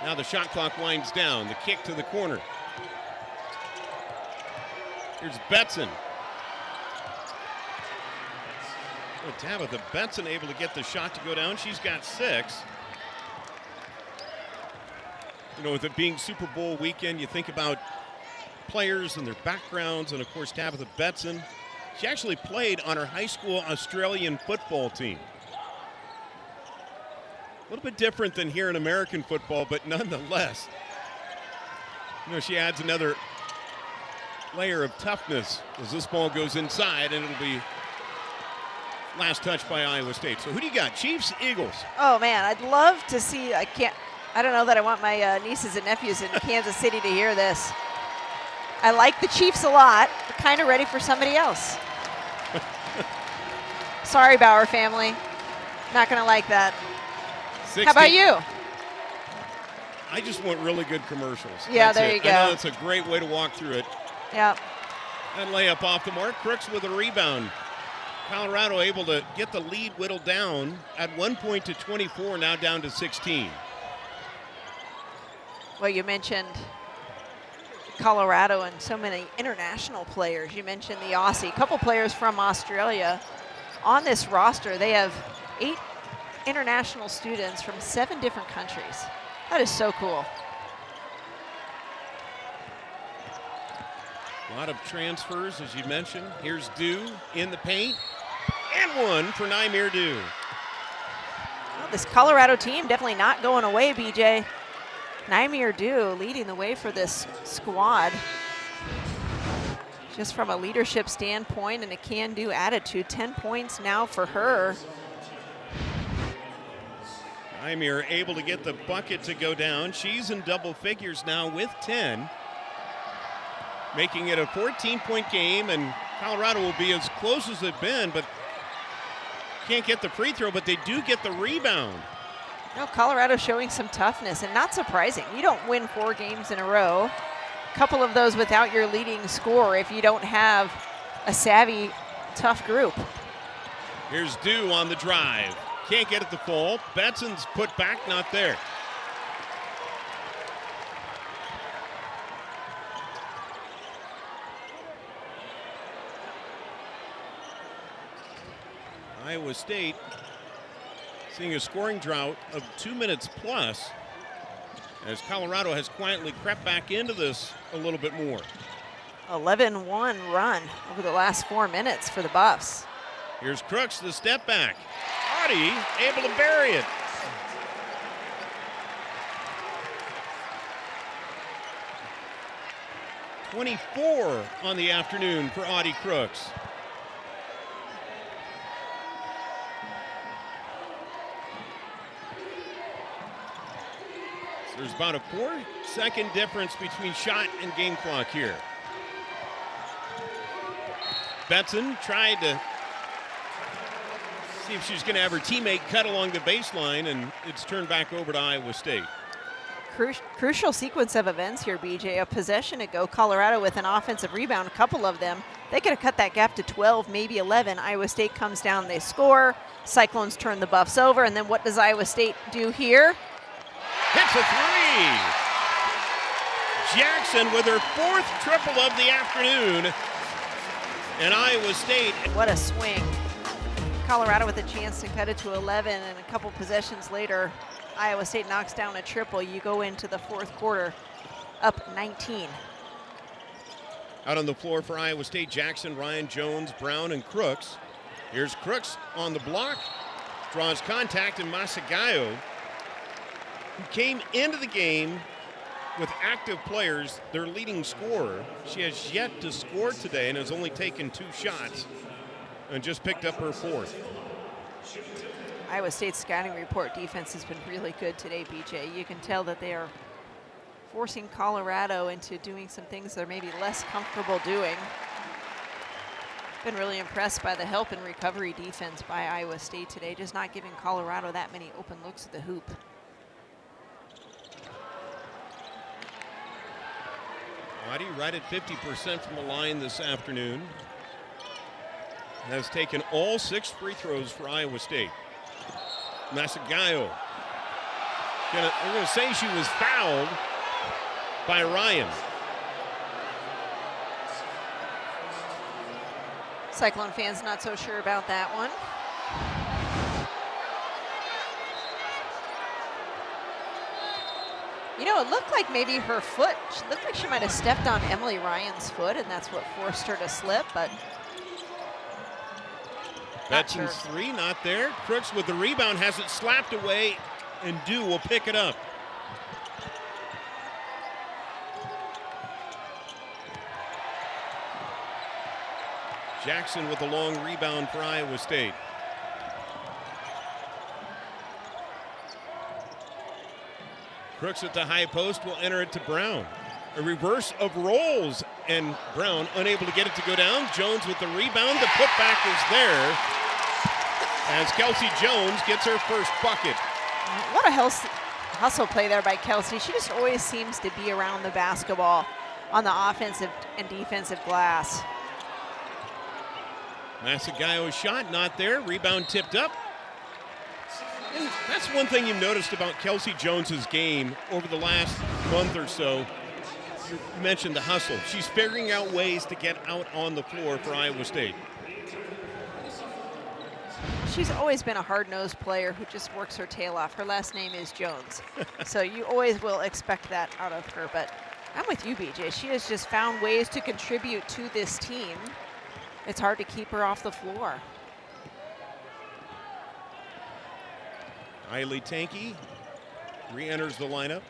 Now the shot clock winds down. The kick to the corner. Here's Betson. Oh, Tabitha Betson able to get the shot to go down. She's got 6. You know, with it being Super Bowl weekend, you think about players and their backgrounds, and of course Tabitha Betson. She actually played on her high school Australian football team. A little bit different than here in American football, but nonetheless, you know, she adds another layer of toughness as this ball goes inside, and it'll be last touch by Iowa State. So who do you got, Chiefs, Eagles? Oh man, I'd love to see, I don't know that I want my nieces and nephews in Kansas City to hear this. I like the Chiefs a lot, but kind of ready for somebody else. Sorry, Bauer family. Not gonna like that. 60. How about you? I just want really good commercials. Yeah, That's there it. you go. I know that's a great way to walk through it. Yep. And layup off the mark. Crooks with a rebound. Colorado able to get the lead whittled down at 1 point to 24, now down to 16. Well, you mentioned Colorado and so many international players. You mentioned the Aussie, a couple players from Australia. On this roster, they have 8 international students from 7 different countries. That is so cool. A lot of transfers, as you mentioned. Here's Dew in the paint, and one for Nymir Dew. Well, this Colorado team definitely not going away, BJ. Nymir Dew leading the way for this squad. Just from a leadership standpoint and a can-do attitude, 10 points now for her. Nymir able to get the bucket to go down. She's in double figures now with 10. Making it a 14-point game, and Colorado will be as close as they've been, but can't get the free throw, but they do get the rebound. No, Colorado showing some toughness, and not surprising. You don't win 4 games in a row. A couple of those without your leading scorer if you don't have a savvy, tough group. Here's Dew on the drive. Can't get it to fall. Betson's put back, not there. Iowa State seeing a scoring drought of 2 minutes plus. as Colorado has quietly crept back into this a little bit more. 11-1 run over the last 4 minutes for the Buffs. Here's Crooks, the step back. Audie able to bury it. .24 on the afternoon for Audie Crooks. So there's about a 4-second difference between shot and game clock here. Betson tried to see if she's going to have her teammate cut along the baseline, and it's turned back over to Iowa State. Crucial sequence of events here, BJ. A possession ago, Colorado with an offensive rebound, a couple of them. They could have cut that gap to 12, maybe 11. Iowa State comes down, they score. Cyclones turn the Buffs over, and then what does Iowa State do here? Hits a three. Jackson with her 4th triple of the afternoon. And Iowa State. What a swing. Colorado with a chance to cut it to 11, and a couple possessions later, Iowa State knocks down a triple. You go into the 4th quarter up 19. Out on the floor for Iowa State, Jackson, Ryan, Jones, Brown, and Crooks. Here's Crooks on the block, draws contact, and Masagayo, who came into the game with active players, their leading scorer. She has yet to score today and has only taken 2 shots and just picked up her 4th. Iowa State's scouting report defense has been really good today, BJ. You can tell that they are forcing Colorado into doing some things they're maybe less comfortable doing. Been really impressed by the help and recovery defense by Iowa State today, just not giving Colorado that many open looks at the hoop. Audie right at 50% from the line this afternoon. Has taken all 6 free throws for Iowa State. Masagayo. We're going to say she was fouled by Ryan. Cyclone fans not so sure about that one. You know, it looked like maybe her foot, she looked like she might have stepped on Emily Ryan's foot, and that's what forced her to slip, but Betson's 3, not there. Crooks with the rebound, has it slapped away, and Dew will pick it up. Jackson with a long rebound for Iowa State. Crooks at the high post will enter it to Brown. A reverse of rolls, and Brown unable to get it to go down. Jones with the rebound. The putback is there as Kelsey Jones gets her first bucket. What a hustle play there by Kelsey. She just always seems to be around the basketball on the offensive and defensive glass. Masagayo's shot not there. Rebound tipped up. And that's one thing you've noticed about Kelsey Jones's game over the last month or so. You mentioned the hustle. She's figuring out ways to get out on the floor for Iowa State. She's always been a hard-nosed player who just works her tail off. Her last name is Jones. So you always will expect that out of her. But I'm with you, BJ. She has just found ways to contribute to this team. It's hard to keep her off the floor. Eiley Tanky re-enters the lineup.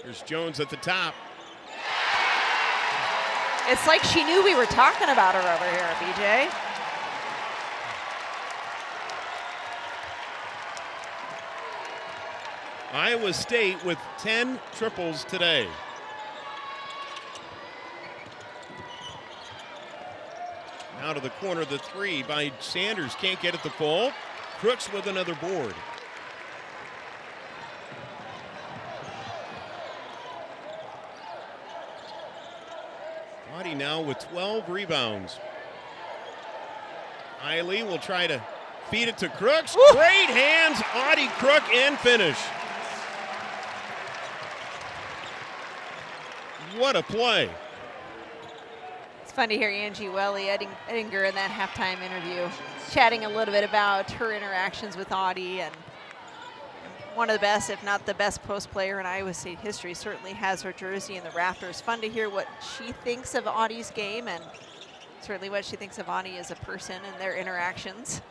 Here's Jones at the top. It's like she knew we were talking about her over here, BJ. Iowa State with 10 triples today. Out of the corner, the 3 by Sanders. Can't get it to fall. Crooks with another board. Audie now with 12 rebounds. Eiley will try to feed it to Crooks. Woo! Great hands, Audie Crook, and finish. What a play. It's fun to hear Angie Welly-Ettinger in that halftime interview chatting a little bit about her interactions with Audie and one of the best, if not the best post player in Iowa State history, certainly has her jersey in the rafters. Fun to hear what she thinks of Audie's game and certainly what she thinks of Audie as a person and their interactions.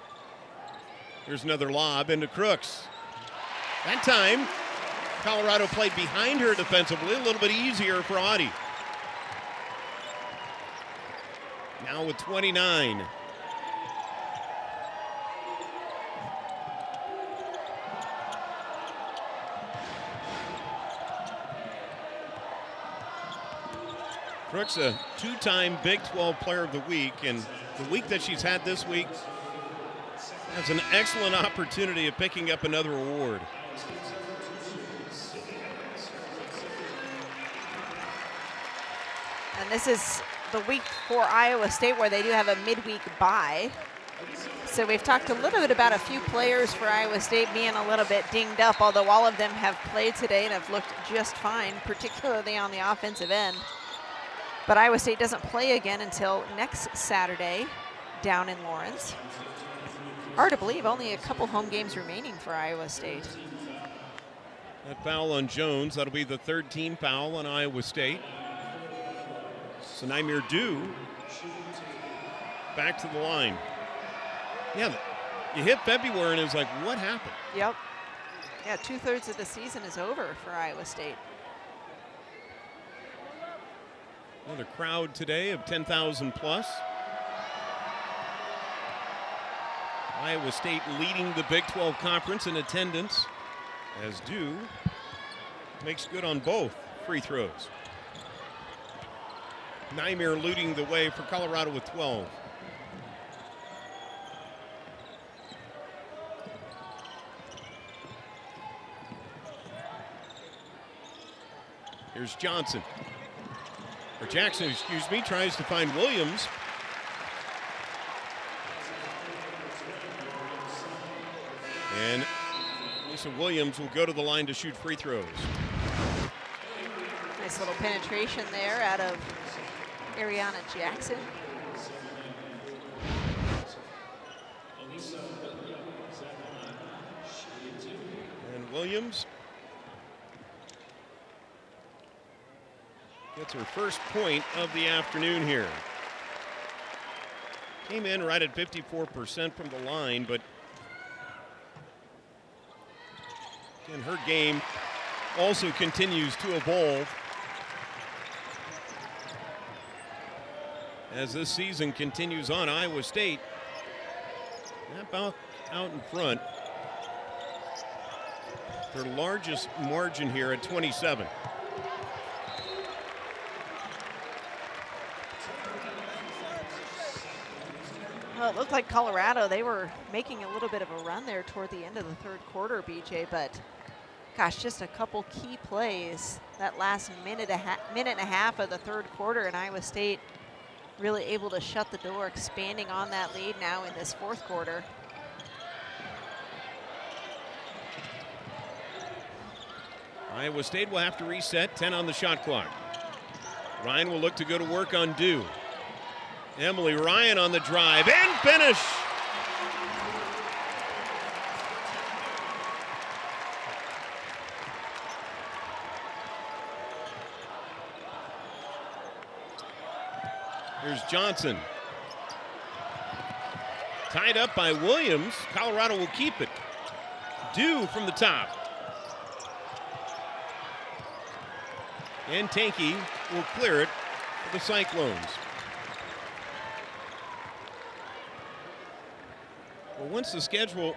Here's another lob into Crooks. That time, Colorado played behind her defensively, a little bit easier for Audie. Now with 29. Crooks, a two-time Big 12 Player of the Week, and the week that she's had this week has an excellent opportunity of picking up another award. And this is the week for Iowa State where they do have a midweek bye. So we've talked a little bit about a few players for Iowa State being a little bit dinged up, although all of them have played today and have looked just fine, particularly on the offensive end. But Iowa State doesn't play again until next Saturday down in Lawrence. Hard to believe, only a couple home games remaining for Iowa State. That foul on Jones, that'll be the third team foul on Iowa State. So Naimir Dew back to the line. Yeah, you hit February and it's like, what happened? Yep. Yeah, 2/3 of the season is over for Iowa State. Another crowd today of 10,000 plus. Iowa State leading the Big 12 Conference in attendance as Dew makes good on both free throws. Naimir leading the way for Colorado with 12. Here's Johnson. Or Jackson, excuse me, tries to find Williams. And Lisa Williams will go to the line to shoot free throws. Nice little penetration there out of Ariana Jackson. And Williams gets her first point of the afternoon here. Came in right at 54% from the line, but again, her game also continues to evolve as this season continues on. Iowa State about out in front. Their largest margin here at 27. Well, it looked like Colorado, they were making a little bit of a run there toward the end of the third quarter, BJ, but gosh, just a couple key plays that last minute and a half of the third quarter, and Iowa State really able to shut the door, expanding on that lead now in this fourth quarter. Iowa State will have to reset, 10 on the shot clock. Ryan will look to go to work on Dew. Emily Ryan on the drive and finish. Here's Johnson. Tied up by Williams. Colorado will keep it. Dew from the top. And Tanky will clear it for the Cyclones. Well, once the schedule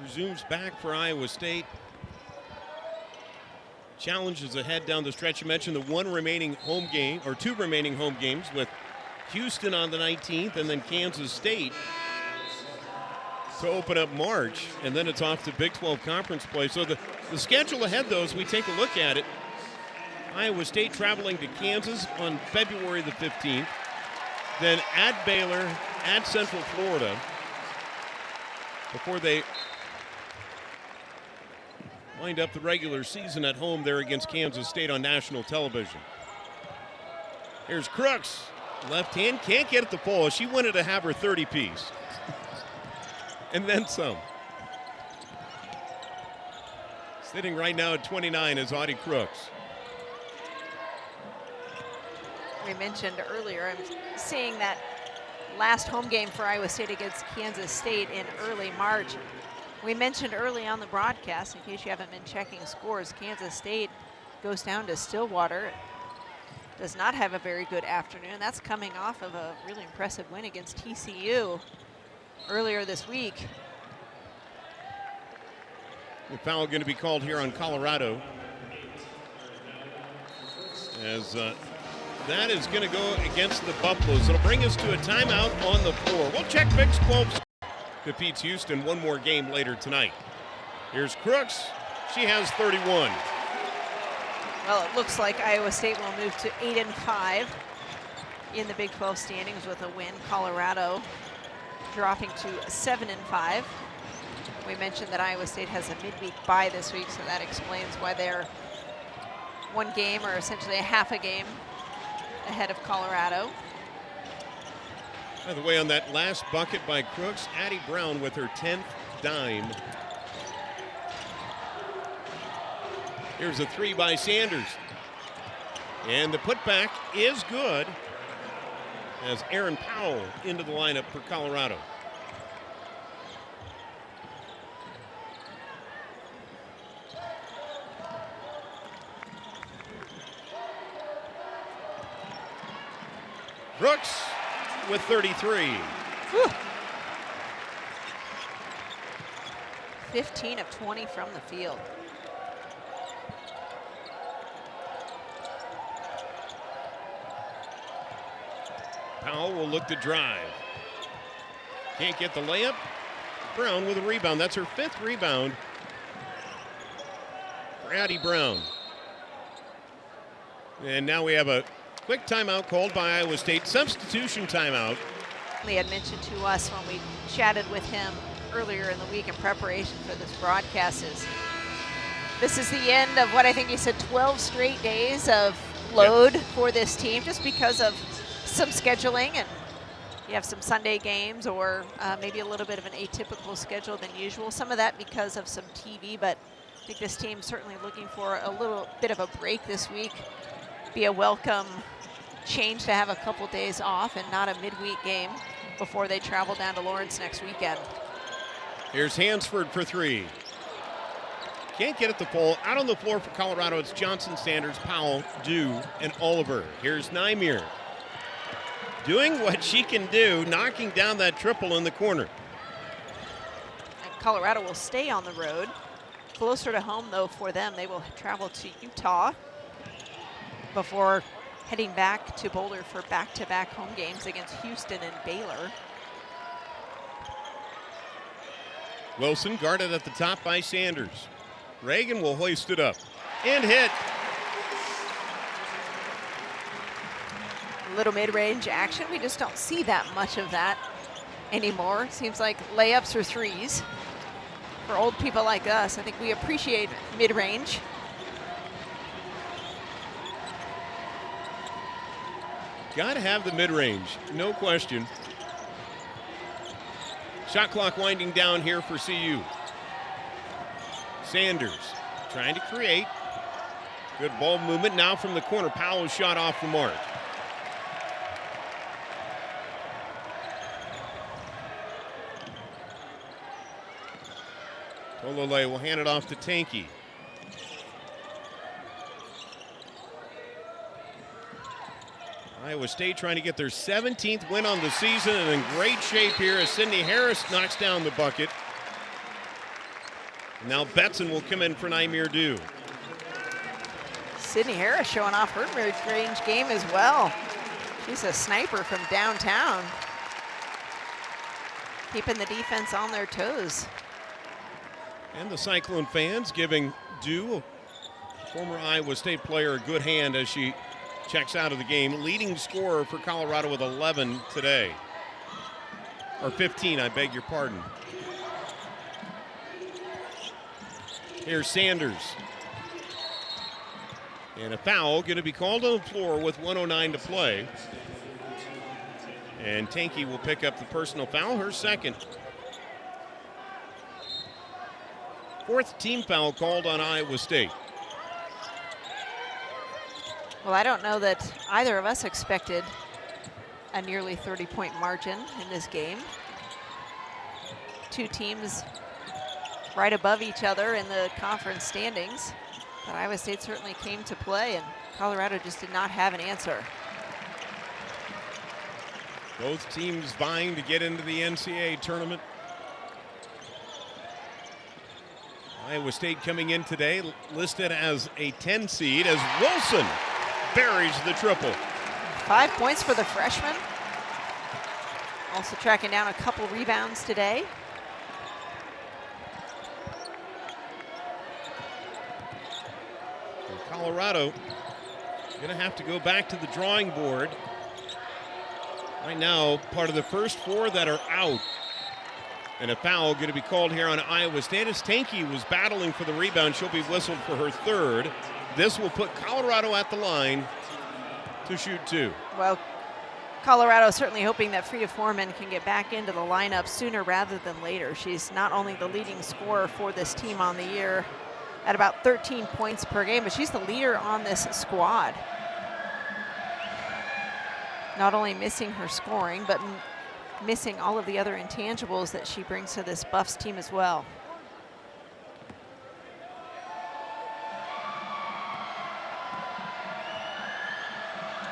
resumes back for Iowa State, challenges ahead down the stretch. You mentioned the two remaining home games with Houston on the 19th and then Kansas State to open up March, and then it's off to Big 12 conference play. So the schedule ahead, though, as we take a look at it, Iowa State traveling to Kansas on February the 15th, then at Baylor, at Central Florida, before they wind up the regular season at home there against Kansas State on national television. Here's Crooks. Left hand, can't get it to fall. She wanted to have her 30-piece. And then some. Sitting right now at 29 is Audie Crooks. We mentioned earlier, I'm seeing that last home game for Iowa State against Kansas State in early March. We mentioned early on the broadcast, in case you haven't been checking scores, Kansas State goes down to Stillwater. Does not have a very good afternoon. That's coming off of a really impressive win against TCU earlier this week. The foul going to be called here on Colorado, as that is going to go against the Buffaloes. It'll bring us to a timeout on the floor. We'll check Big 12 defeats Houston one more game later tonight. Here's Crooks. She has 31. Well, it looks like Iowa State will move to 8-5 in the Big 12 standings with a win. Colorado dropping to 7-5. We mentioned that Iowa State has a midweek bye this week, so that explains why they're one game, or essentially a half a game, ahead of Colorado. By the way, on that last bucket by Crooks, Addie Brown with her 10th dime. Here's a three by Sanders. And the putback is good as Aaron Powell into the lineup for Colorado. Brooks with 33. Whew. 15 of 20 from the field. Powell will look to drive. Can't get the layup. Brown with a rebound. That's her 5th rebound for Addie Brown. And now we have a quick timeout called by Iowa State. Substitution timeout. He had mentioned to us when we chatted with him earlier in the week in preparation for this broadcast is this is the end of what I think he said 12 straight days of load for this team, just because of some scheduling, and you have some Sunday games, or maybe a little bit of an atypical schedule than usual. Some of that because of some TV, but I think this team's certainly looking for a little bit of a break this week. Be a welcome change to have a couple days off and not a midweek game before they travel down to Lawrence next weekend. Here's Hansford for three. Can't get it to fall. Out on the floor for Colorado, it's Johnson, Sanders, Powell, Dew, and Oliver. Here's Nymir, doing what she can do, knocking down that triple in the corner. And Colorado will stay on the road. Closer to home, though, for them. They will travel to Utah before heading back to Boulder for back-to-back home games against Houston and Baylor. Wilson guarded at the top by Sanders. Reagan will hoist it up and hit. Little mid-range action. We just don't see that much of that anymore. Seems like layups or threes. For old people like us, I think we appreciate mid-range. Got to have the mid-range, no question. Shot clock winding down here for CU. Sanders trying to create. Good ball movement now from the corner. Powell's shot off the mark. Olole will hand it off to Tanky. Iowa State trying to get their 17th win on the season, and in great shape here as Sydney Harris knocks down the bucket. Now Betson will come in for Nymir Dew. Sydney Harris showing off her mid-range game as well. She's a sniper from downtown, keeping the defense on their toes. And the Cyclone fans giving Dew, former Iowa State player, a good hand as she checks out of the game. Leading scorer for Colorado with 11 today. Or 15, I beg your pardon. Here's Sanders. And a foul going to be called on the floor with 1:09 to play. And Tanky will pick up the personal foul, her second. 4th team foul called on Iowa State. Well, I don't know that either of us expected a nearly 30-point margin in this game. Two teams right above each other in the conference standings. But Iowa State certainly came to play, and Colorado just did not have an answer. Both teams vying to get into the NCAA tournament. Iowa State coming in today listed as a 10 seed as Wilson buries the triple. 5 points for the freshman. Also tracking down a couple rebounds today. And Colorado going to have to go back to the drawing board. Right now, part of the first 4 that are out. And a foul going to be called here on Iowa State as Tanke was battling for the rebound. She'll be whistled for her 3rd. This will put Colorado at the line to shoot 2. Well, Colorado certainly hoping that Frida Foreman can get back into the lineup sooner rather than later. She's not only the leading scorer for this team on the year at about 13 points per game, but she's the leader on this squad. Not only missing her scoring, but missing all of the other intangibles that she brings to this Buffs team as well.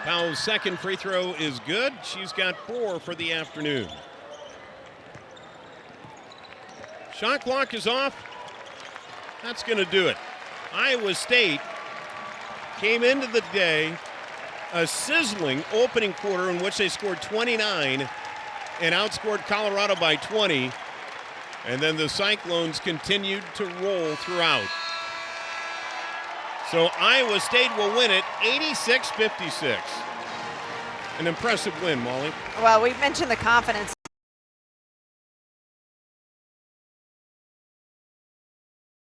Powell's 2nd free throw is good. She's got 4 for the afternoon. Shot clock is off. That's going to do it. Iowa State came into the day a sizzling opening quarter in which they scored 29 and outscored Colorado by 20. And then the Cyclones continued to roll throughout. So Iowa State will win it 86-56. An impressive win, Molly. Well, we mentioned the confidence